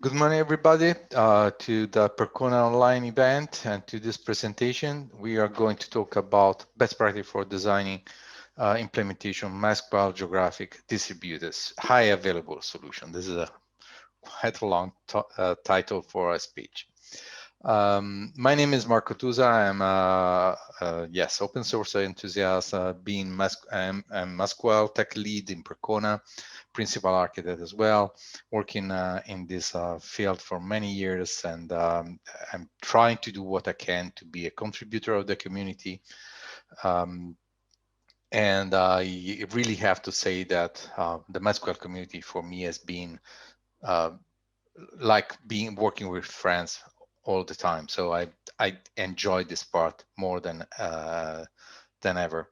Good morning, everybody, to the Percona online event and to this presentation. We are going to talk about best practice for designing implementation MySQL Geographic distributed high available solution. This is a quite a long title for a speech. My name is Marco Tusa. I'm yes, open source enthusiast, being MySQL tech lead in Percona, principal architect as well, working in this field for many years, and I'm trying to do what I can to be a contributor of the community. And I really have to say that the MySQL community for me has been like working with friends all the time. So I enjoy this part more than ever.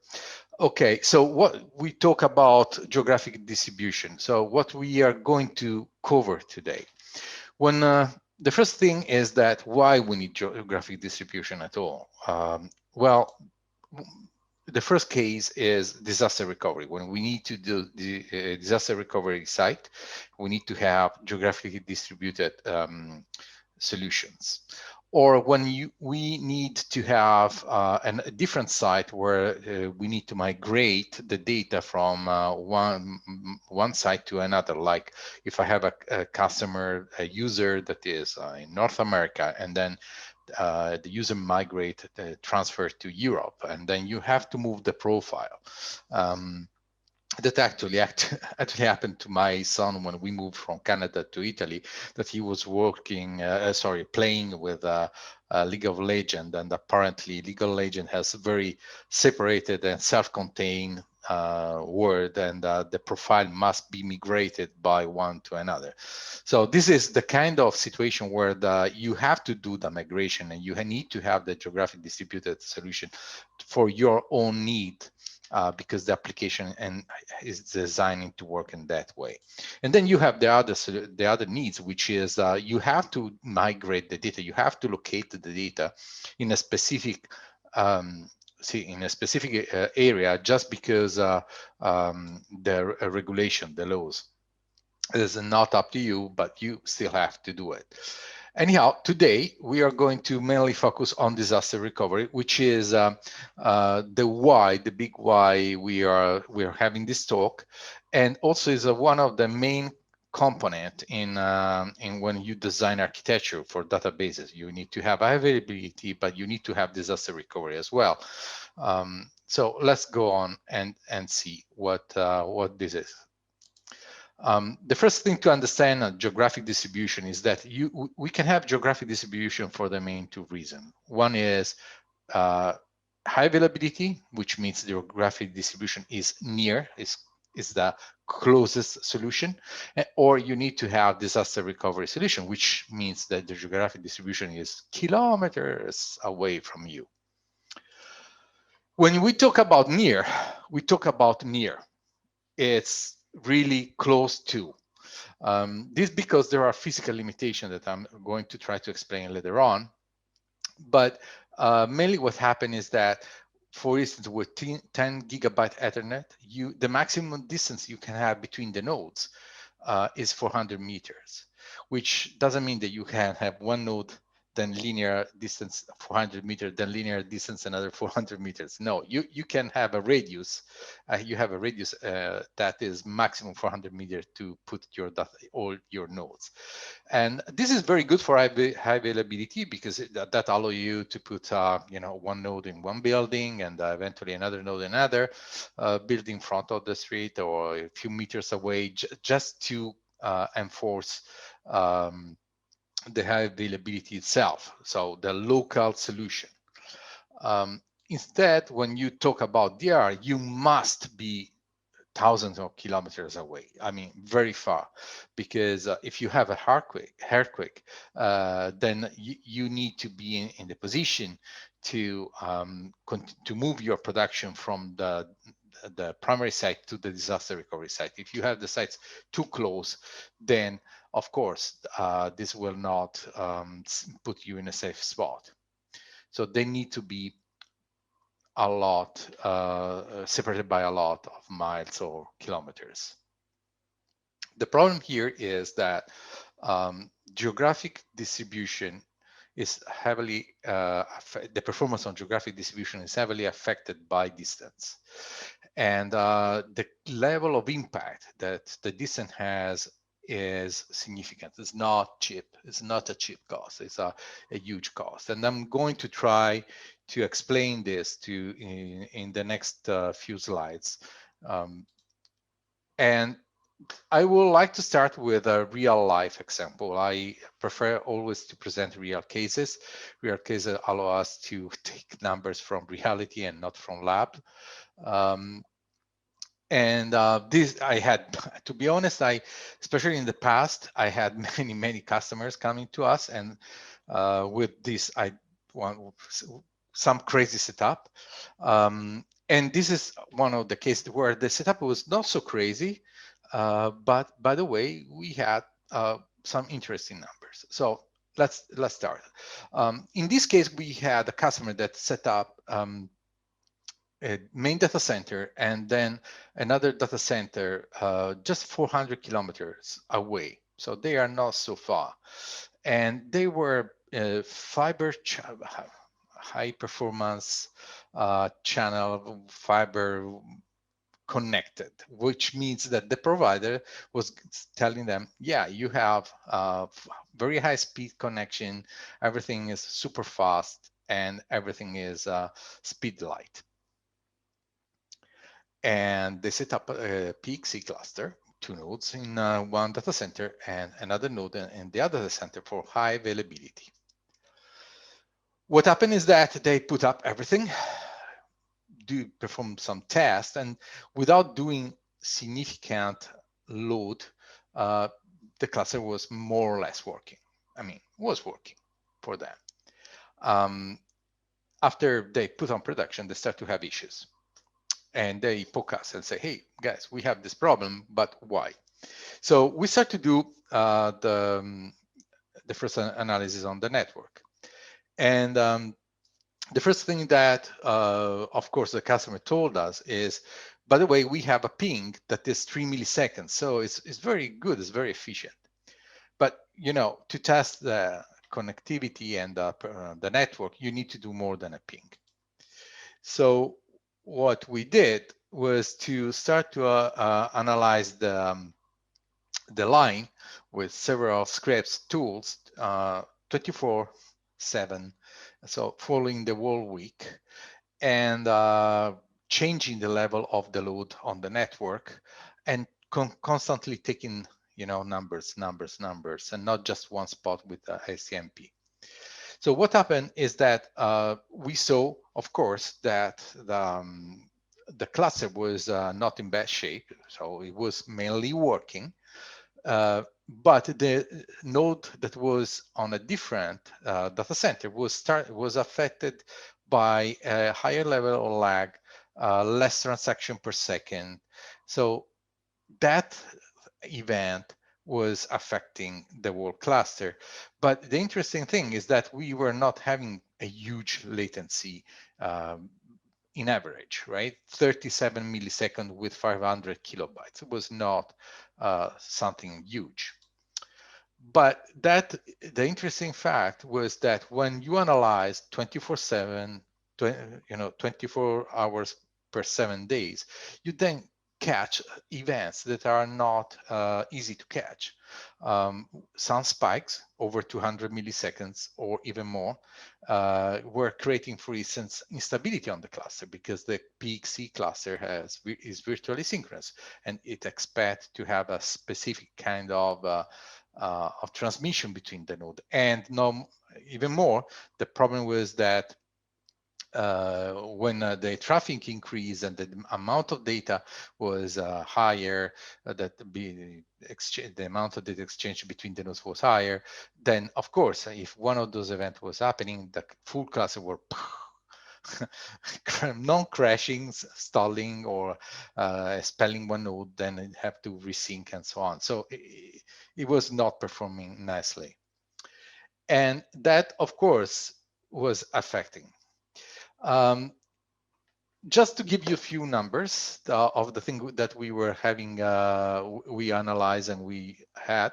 Okay, so what we talk about geographic distribution. So what we are going to cover today. When the first thing is that why we need geographic distribution at all. Well, the first case is disaster recovery. When we need to do the disaster recovery site, we need to have geographically distributed solutions. Or when we need to have a different site where we need to migrate the data from one site to another. Like if I have a customer, a user that is in North America, and then the user migrate, transfer to Europe, and then you have to move the profile. That actually happened to my son when we moved from Canada to Italy, that he was playing with League of Legends, and apparently League of Legends has very separated and self-contained word, and the profile must be migrated by one to another. So this is the kind of situation where you have to do the migration, and you need to have the geographic distributed solution for your own need. Because the application is designing to work in that way. And then you have the other needs, which is you have to migrate the data. You have to locate the data in a specific area, just because the regulation, the laws, is not up to you, but you still have to do it. Anyhow, today we are going to mainly focus on disaster recovery, which is the big why we are having this talk, and also is one of the main component in when you design architecture for databases. You need to have availability, but you need to have disaster recovery as well. So let's go on and see what this is. The first thing to understand a geographic distribution is that we can have geographic distribution for the main two reasons. One is high availability, which means the geographic distribution is near, is the closest solution, or you need to have disaster recovery solution, which means that the geographic distribution is kilometers away from you. When we talk about near, we talk about near. It's really close to. This because there are physical limitations that I'm going to try to explain later on. But mainly what happened is that, for instance, with 10 gigabyte Ethernet, the maximum distance you can have between the nodes is 400 meters, which doesn't mean that you can have one node, then linear distance 400 meters, then linear distance another 400 meters. No, you can have a radius. You have a radius that is maximum 400 meters to put your data, all your nodes. And this is very good for high availability, because that allow you to put one node in one building, and eventually another node in another building in front of the street or a few meters away, just to enforce the high availability itself, so the local solution. Instead, when you talk about DR, you must be thousands of kilometers away. I mean, very far, because if you have a earthquake, then you need to be in the position to move your production from the primary site to the disaster recovery site. If you have the sites too close, then of course this will not put you in a safe spot. So they need to be a lot separated by a lot of miles or kilometers. The problem here is that Geographic distribution is heavily, the performance on geographic distribution is heavily affected by distance. And the level of impact that the distance has is significant. It's not cheap. It's not a cheap cost. It's a huge cost. And I'm going to try to explain this in the next few slides. And I would like to start with a real life example. I prefer always to present real cases. Real cases allow us to take numbers from reality and not from lab. This I had, to be honest, especially in the past, I had many customers coming to us, and with this, I want some crazy setup. And this is one of the cases where the setup was not so crazy, but by the way, we had some interesting numbers. So let's start. In this case, we had a customer that set up a main data center and then another data center just 400 kilometers away. So they are not so far. And they were fiber high performance channel fiber connected, which means that the provider was telling them, yeah, you have very high speed connection, everything is super fast, and everything is speed light. And they set up a PXE cluster, 2 nodes in one data center and another node in the other data center for high availability. What happened is that they put up everything, perform some tests, and without doing significant load, the cluster was more or less working. I mean, was working for them. After they put on production, they start to have issues. And they poke us and say, hey, guys, we have this problem, but why? So we start to do the first analysis on the network. And the first thing that, of course, the customer told us is, by the way, we have a ping that is 3 milliseconds. So it's very good, it's very efficient. But, to test the connectivity and the network, you need to do more than a ping. So what we did was to start to analyze the line with several scripts tools 24/7, so following the whole week, and changing the level of the load on the network, and constantly taking numbers, and not just one spot with the ICMP. So what happened is that we saw, of course, that the cluster was not in bad shape, so it was mainly working. But the node that was on a different data center was affected by a higher level of lag, less transaction per second. So that event was affecting the whole cluster. But the interesting thing is that we were not having a huge latency in average, right? 37 milliseconds with 500 kilobytes. It was not something huge. But the interesting fact was that when you analyze 24/7, 24 hours per 7 days, you then catch events that are not easy to catch. Some spikes over 200 milliseconds or even more were creating, for instance, instability on the cluster because the PXE cluster is virtually synchronous and it expects to have a specific kind of transmission between the node. And no, even more, the problem was that when the traffic increased and the amount of data was higher, that the amount of data exchange between the nodes was higher, then of course, if one of those events was happening, the full cluster were non-crashing, stalling, or spelling one node, then it have to resync and so on. So it was not performing nicely. And that, of course, was affecting. Just to give you a few numbers of the thing that we were having, we analyzed and we had.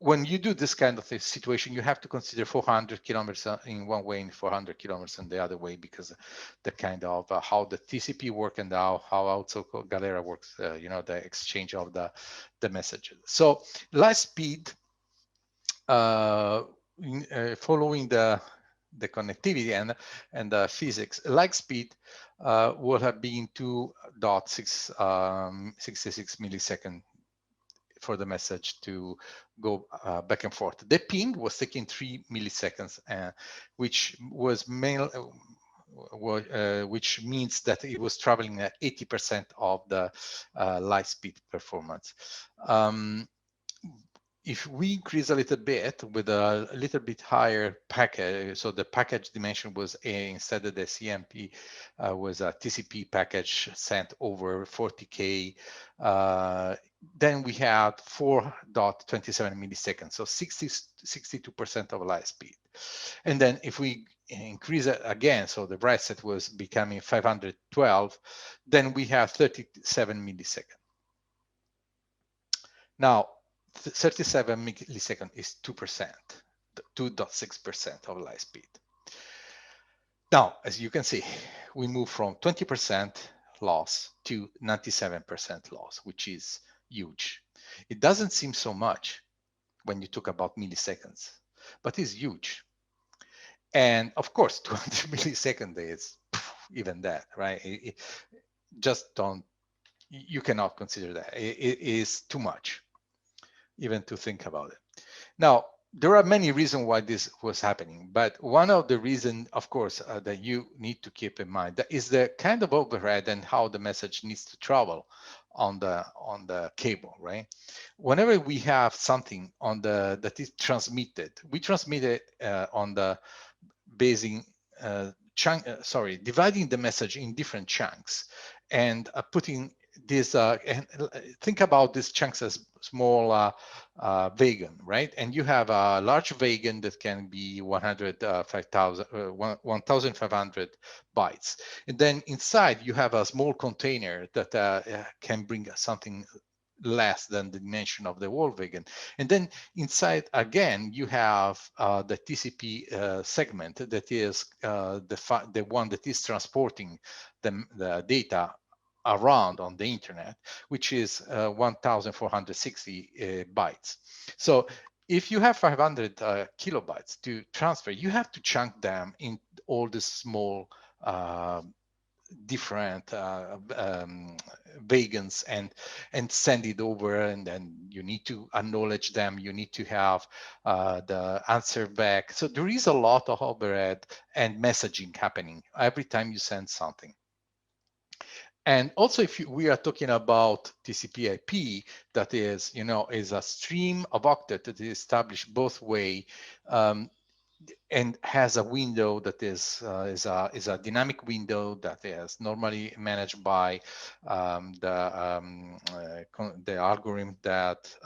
when you do this kind of a situation, you have to consider 400 kilometers in one way and 400 kilometers in the other way, because the kind of how the TCP work and how also Galera works, the exchange of the messages. So light speed, following the connectivity and the physics, light speed would have been 2.66 milliseconds for the message to go back and forth. The ping was taking 3 milliseconds, which was which means that it was traveling at 80% of the light speed performance. If we increase a little bit with a little bit higher package, so the package dimension was instead of the CMP was a TCP package sent over 40K, then we had 4.27 milliseconds, so 62% of light speed. And then if we increase it again, so the write set was becoming 512, then we have 37 milliseconds. Now, 37 milliseconds is 2%, 2.6% of light speed. Now, as you can see, we move from 20% loss to 97% loss, which is huge. It doesn't seem so much when you talk about milliseconds, but it's huge. And of course, 200 milliseconds is even that, right? Just don't, you cannot consider that. It is too much, even to think about it. Now, there are many reasons why this was happening, but one of the reasons, of course, that you need to keep in mind that is the kind of overhead and how the message needs to travel on the cable, right? Whenever we have something on the that is transmitted, we transmit it on the basing dividing the message in different chunks and putting this and think about these chunks as small wagon, right? And you have a large wagon that can be 1,500 bytes, and then inside you have a small container that can bring something less than the dimension of the whole wagon. And then inside again you have the TCP segment that is the one that is transporting the data around on the internet, which is 1,460 bytes. So if you have 500 kilobytes to transfer, you have to chunk them in all the small different wagons and send it over, and then you need to acknowledge them, you need to have the answer back. So there is a lot of overhead and messaging happening every time you send something. And also, if we are talking about TCP/IP, that is, is a stream of octet that is established both way, and has a window that is a dynamic window that is normally managed by the algorithm that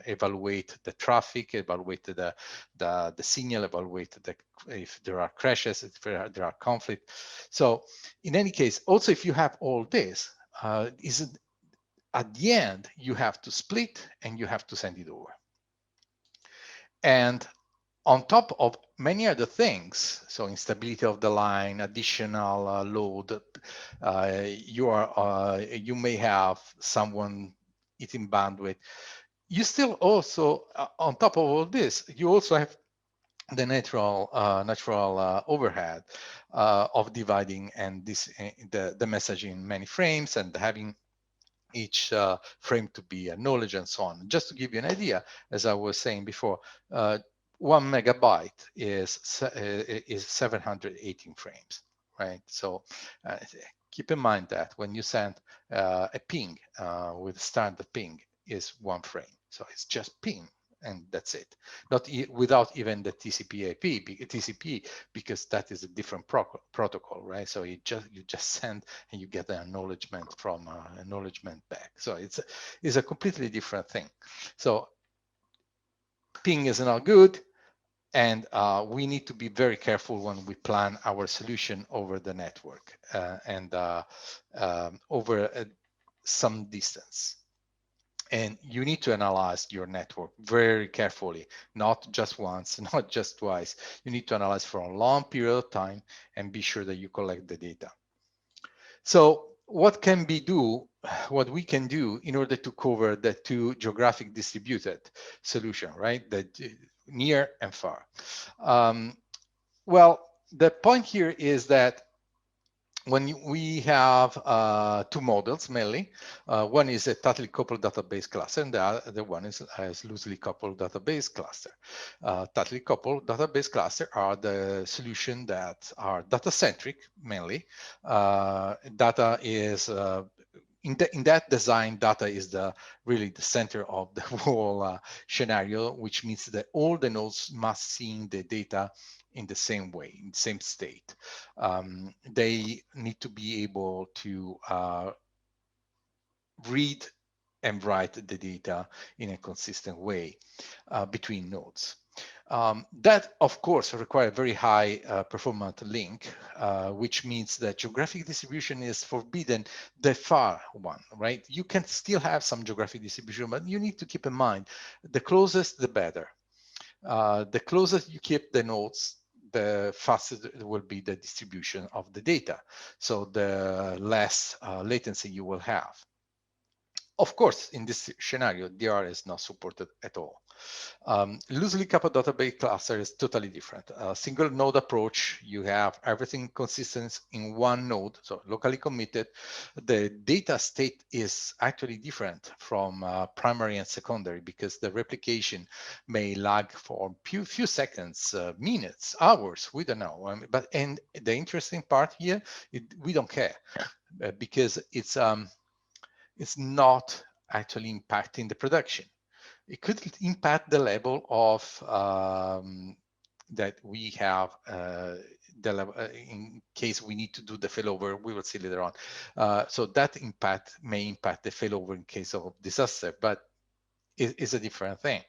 evaluate the traffic, evaluate the signal, evaluate if there are crashes, if there are conflict. So in any case, also if you have all this, at the end you have to split and you have to send it over. And on top of many other things, so instability of the line, additional load, you may have someone eating bandwidth. You still also, on top of all this, you also have the natural overhead of dividing and the message in many frames and having each frame to be acknowledged and so on. Just to give you an idea, as I was saying before, 1 megabyte is 718 frames, right? So keep in mind that when you send a ping with standard ping is 1 frame. So it's just ping and that's it. Not without even the TCP, because that is a different protocol, right? So you just send and you get an acknowledgement from acknowledgement back. So it's a completely different thing. So ping is not good. And we need to be very careful when we plan our solution over the network and over some distance. And you need to analyze your network very carefully, not just once, not just twice. You need to analyze for a long period of time and be sure that you collect the data. So what we can do in order to cover the two geographic distributed solution, right? The near and far. Well, the point here is that when we have two models mainly, one is a tightly coupled database cluster, and the other one is a loosely coupled database cluster. Tightly coupled database cluster are the solution that are data-centric mainly. Data is in that design, data is really the center of the whole scenario, which means that all the nodes must see the data in the same way, in the same state. They need to be able to read and write the data in a consistent way between nodes. That, of course, requires a very high performant link, which means that geographic distribution is forbidden, the far one, right? You can still have some geographic distribution, but you need to keep in mind, the closest, the better. The closer you keep the nodes, the faster it will be the distribution of the data. So the less latency you will have. Of course, in this scenario, DR is not supported at all. Loosely coupled database cluster is totally different. Single node approach, you have everything consistent in one node, so locally committed. The data state is actually different from primary and secondary because the replication may lag for few seconds, minutes, hours, we don't know. And the interesting part here, we don't care because it's not actually impacting the production. It could impact the level of that we have the level, in case we need to do the failover. We will see later on. So that may impact the failover in case of disaster, but it is a different thing.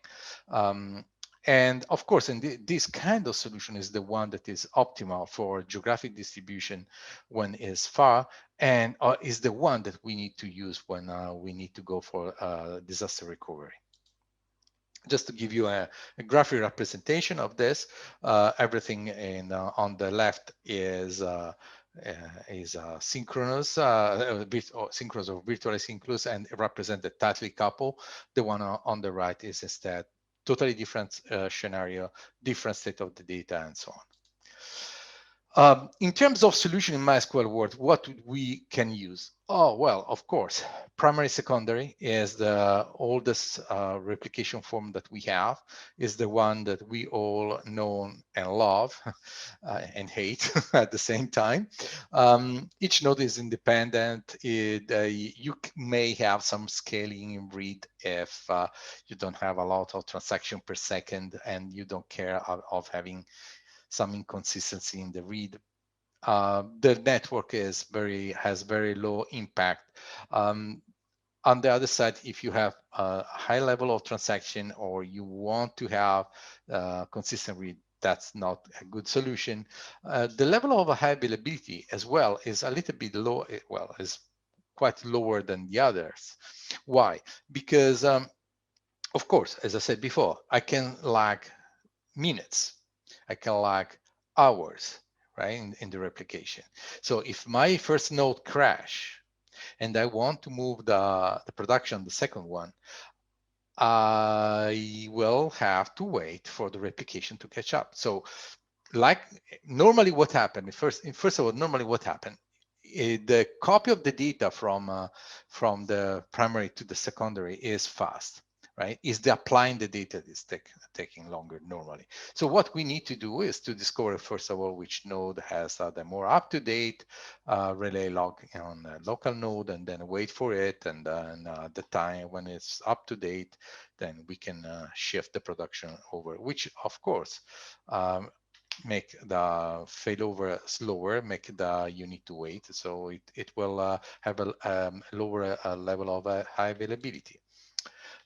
And of course, this kind of solution is the one that is optimal for geographic distribution when it's far, and is the one that we need to use when we need to go for disaster recovery. Just to give you a graphic representation of this, everything on the left is synchronous, synchronous or virtually synchronous, and represent the tightly coupled. The one on the right is instead totally different scenario, different state of the data, and so on. In terms of solution in MySQL world, what we can use? Oh, well, of course, primary secondary is the oldest replication form that we have, is the one that we all know and love and hate at the same time. Each node is independent. You may have some scaling in read if you don't have a lot of transaction per second and you don't care of having some inconsistency in the read. The network has very low impact. On the other side, if you have a high level of transaction or you want to have consistent read, that's not a good solution. The level of high availability as well is a little bit low. Well, is quite lower than the others. Why? Because of course, as I said before, I can lag minutes. I can lag hours, right, in the replication. So if my first node crash and I want to move the production, the second one, I will have to wait for the replication to catch up. So like normally what happened, first of all, normally what happened, the copy of the data from the primary to the secondary is fast, right? Is the applying the data is taking longer normally. So what we need to do is to discover, first of all, which node has the more up-to-date relay log on the local node, and then wait for it, and then the time when it's up-to-date, then we can shift the production over, which of course make the failover slower, make the you need to wait. So it will have a lower level of high availability.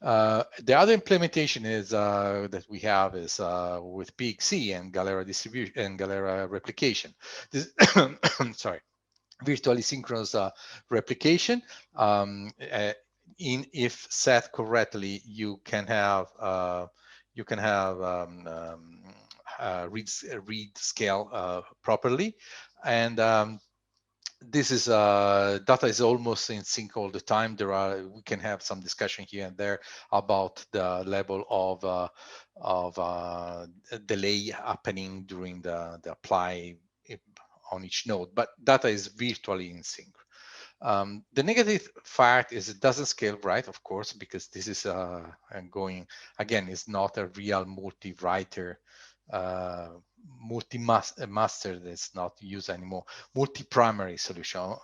The other implementation is that we have is with PXE and Galera distribution and Galera replication. This, sorry, virtually synchronous replication. if set correctly, you can have read scale properly, and this is data is almost in sync all the time. We can have some discussion here and there about the level of delay happening during the apply on each node, but data is virtually in sync. The negative fact is it doesn't scale right, of course, because this is going, again, it's not a real multi-writer, multi-master that's not used anymore, multi-primary solution.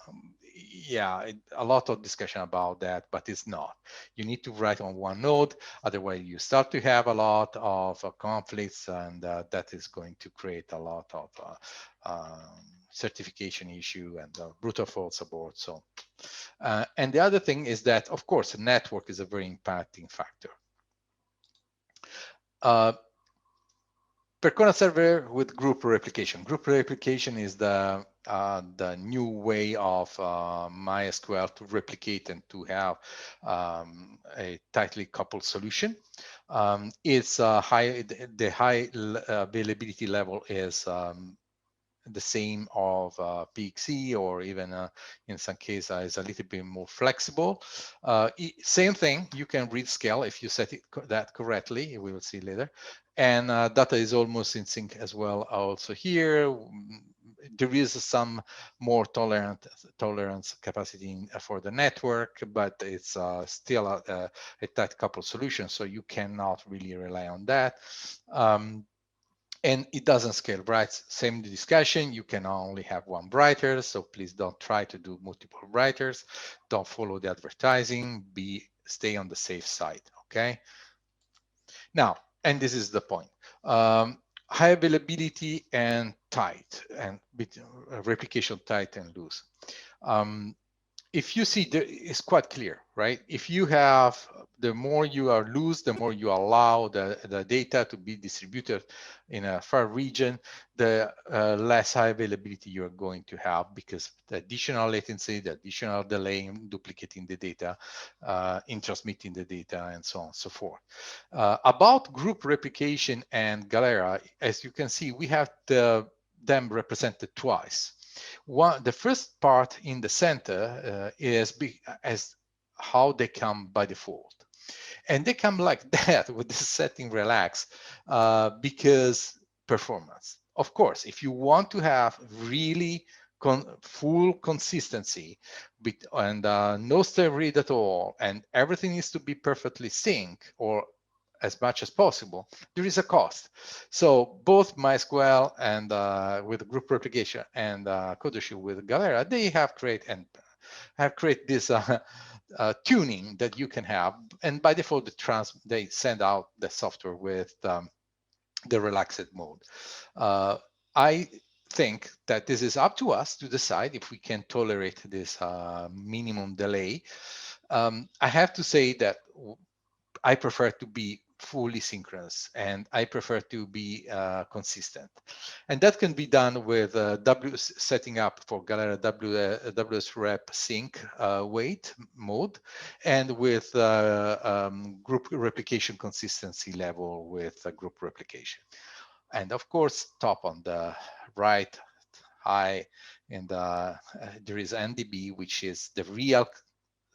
Yeah, a lot of discussion about that, but it's not. You need to write on one node, otherwise you start to have a lot of conflicts, and that is going to create a lot of certification issue and brute force support. So, and the other thing is that, of course, the network is a very impacting factor. Percona server with group replication. Group replication is the new way of MySQL to replicate and to have a tightly coupled solution. It's the high availability level is the same of PXE, or even in some cases is a little bit more flexible. Same thing, you can read scale if you set that correctly. We will see later. And data is almost in sync as well. Also here, there is some more tolerance capacity for the network, but it's still a tight coupled solution, so you cannot really rely on that. And it doesn't scale, right? Same discussion, you can only have one writer, so please don't try to do multiple writers. Don't follow the advertising, stay on the safe side, okay? Now, and this is the point. High availability and tight, and replication tight and loose. If you see, it's quite clear, right? If you have, the more you are loose, the more you allow the data to be distributed in a far region, the less high availability you're going to have, because the additional latency, the additional delay in duplicating the data, in transmitting the data, and so on and so forth. About group replication and Galera, as you can see, we have them represented twice. The first part in the center is as how they come by default. And they come like that with this setting relax because performance. Of course, if you want to have really full consistency and no step read at all, and everything needs to be perfectly sync or as much as possible, there is a cost. So both MySQL and with group replication and CodeShield with Galera, they have created this tuning that you can have, and by default they send out the software with the relaxed mode. I think that this is up to us to decide if we can tolerate this minimum delay. I have to say that I prefer to be fully synchronous, and I prefer to be consistent. And that can be done with setting up for Galera WS Rep Sync wait mode, and with group replication consistency level with group replication. And of course, top on the right high, and there is NDB, which is the real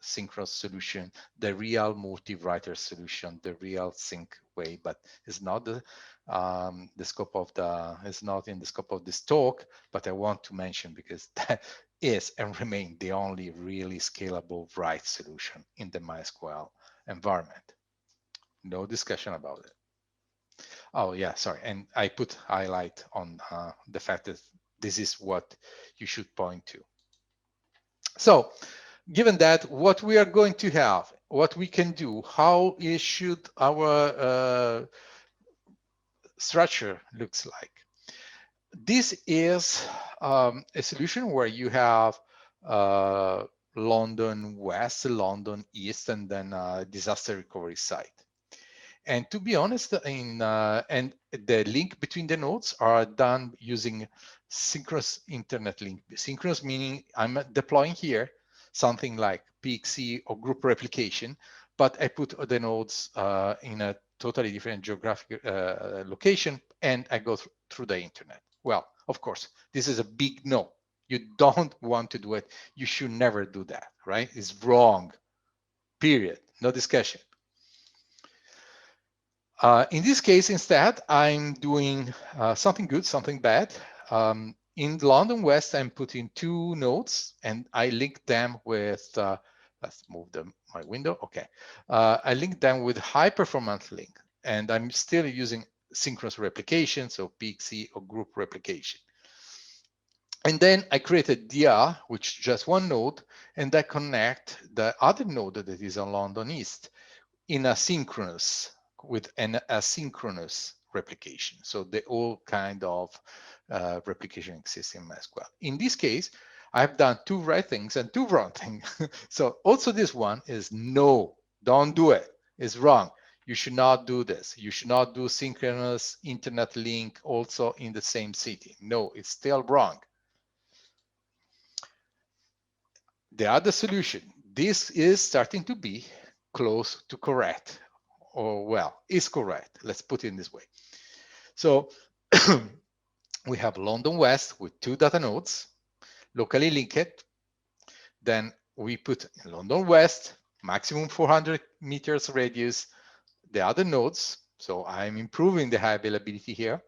synchronous solution, the real multi-writer solution, the real sync way, but it's not the scope of it's not in the scope of this talk, but I want to mention because that is and remain the only really scalable write solution in the MySQL environment. No discussion about it. Oh yeah, sorry, and I put highlight on the fact that this is what you should point to. So, given that, what we are going to have, what we can do, how should our structure looks like. This is a solution where you have London West, London East, and then a disaster recovery site. And to be honest, and the link between the nodes are done using synchronous internet link. Synchronous meaning I'm deploying here, something like PXE or group replication, but I put the nodes in a totally different geographic location, and I go through the internet. Well, of course, this is a big no. You don't want to do it. You should never do that, right? It's wrong, period. No discussion. In this case, instead, I'm doing something good, something bad. In London West, I'm putting 2 nodes, and I link them with, let's move my window. Okay. I link them with high performance link, and I'm still using synchronous replication, so PXE or group replication. And then I created DR, which is just 1 node, and I connect the other node that is on London East in asynchronous with an asynchronous replication. So they all kind of replication exists in MySQL. In this case, I've done 2 right things and 2 wrong things. So also this one is no, don't do it. It's wrong. You should not do this. You should not do synchronous internet link also in the same city. No, it's still wrong. The other solution, this is starting to be close to correct, or well, is correct. Let's put it in this way. So we have London West with 2 data nodes, locally linked. Then we put London West, maximum 400 meters radius, the other nodes. So I'm improving the high availability here,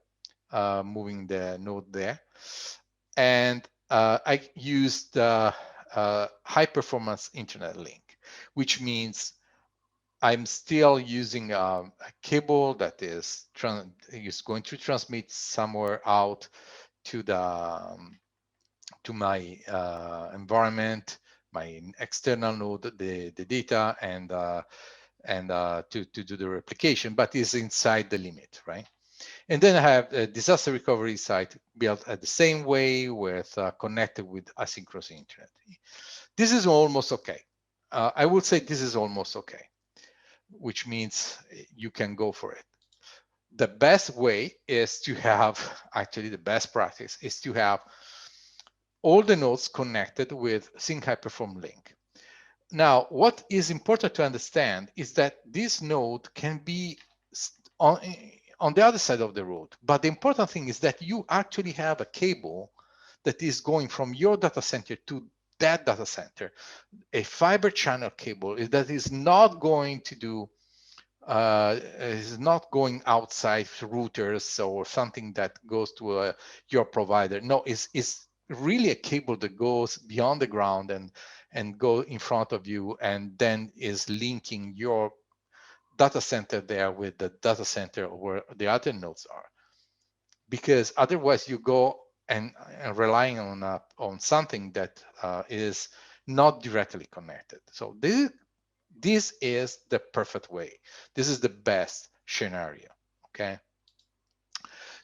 moving the node there. And I used the high performance internet link, which means I'm still using a cable that is going to transmit somewhere out to the to my environment, my external node, the data, and to do the replication, but is inside the limit, right? And then I have a disaster recovery site built at the same way with connected with asynchronous internet. This is almost okay. I would say this is almost okay, which means you can go for it. The best way is to have, actually the best practice is to have all the nodes connected with sync hyperform link. Now, what is important to understand is that this node can be on the other side of the road. But the important thing is that you actually have a cable that is going from your data center to that data center, a fiber channel cable that is not going to do, is not going outside routers or something that goes to your provider. No, it's really a cable that goes beyond the ground and go in front of you, and then is linking your data center there with the data center where the other nodes are. Because otherwise you go and relying on something that is not directly connected. So this is the perfect way. This is the best scenario, okay?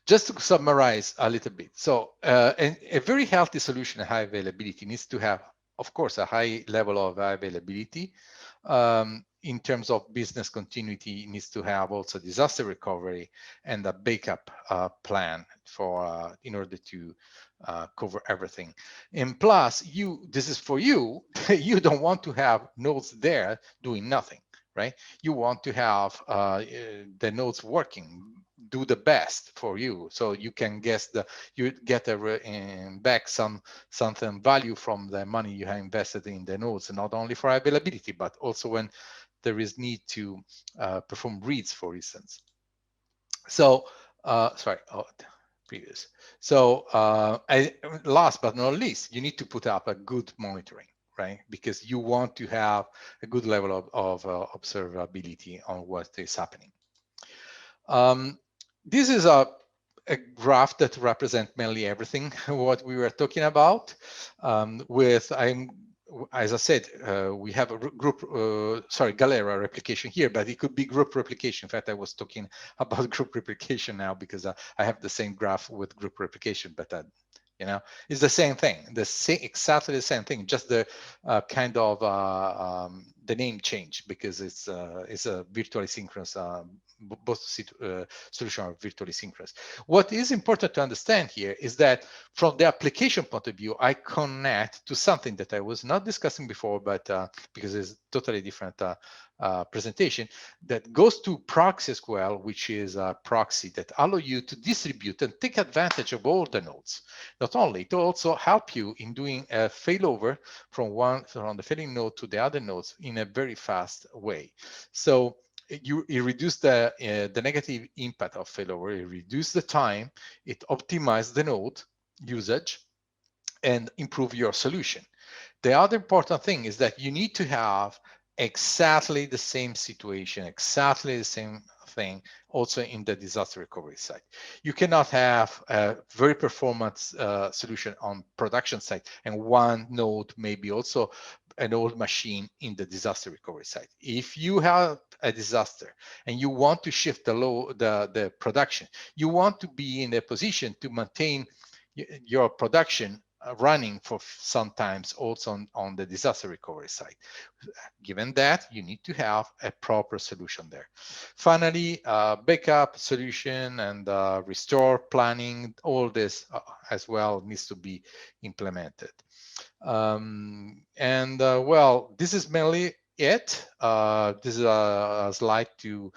Just to summarize a little bit. So a very healthy solution of high availability needs to have, of course, a high level of availability. In terms of business continuity, it needs to have also disaster recovery and a backup plan for in order to cover everything. And plus, this is for you. You don't want to have nodes there doing nothing, right? You want to have the nodes working, do the best for you, so you can guess you get back something value from the money you have invested in the nodes, not only for availability, but also when there is need to perform reads, for instance. So previous. So last but not least, you need to put up a good monitoring, right? Because you want to have a good level of observability on what is happening. This is a graph that represents mainly everything what we were talking about. As I said, we have a Galera replication here, but it could be group replication. In fact, I was talking about group replication now because I have the same graph with group replication, but it's the same thing, exactly the same thing, just the kind of the name changed because it's a virtually synchronous. Both solutions are virtually synchronous. What is important to understand here is that from the application point of view, I connect to something that I was not discussing before, but because it's totally different presentation, that goes to proxy SQL, which is a proxy that allow you to distribute and take advantage of all the nodes. Not only, it also help you in doing a failover from the failing node to the other nodes in a very fast way. So you reduce the negative impact of failover, it reduce the time, it optimize the node usage, and improve your solution. The other important thing is that you need to have exactly the same situation, exactly the same thing also in the disaster recovery side. You cannot have a very performant solution on production side and one node maybe also an old machine in the disaster recovery side. If you have a disaster and you want to shift the production, you want to be in a position to maintain your production running for sometimes also on the disaster recovery side. Given that, you need to have a proper solution there. Finally, backup solution and restore planning, all this as well needs to be implemented. Well, this is mainly it. This is a slide to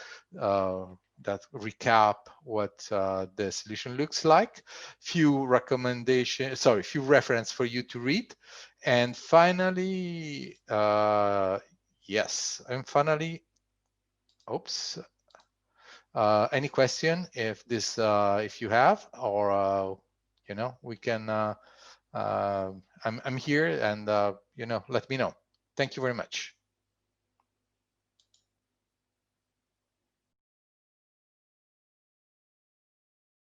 that recap what the solution looks like. Few recommendations, sorry, few reference for you to read. And finally, yes, and finally, oops, any question if you have, or we can. I'm here, and let me know. Thank you very much.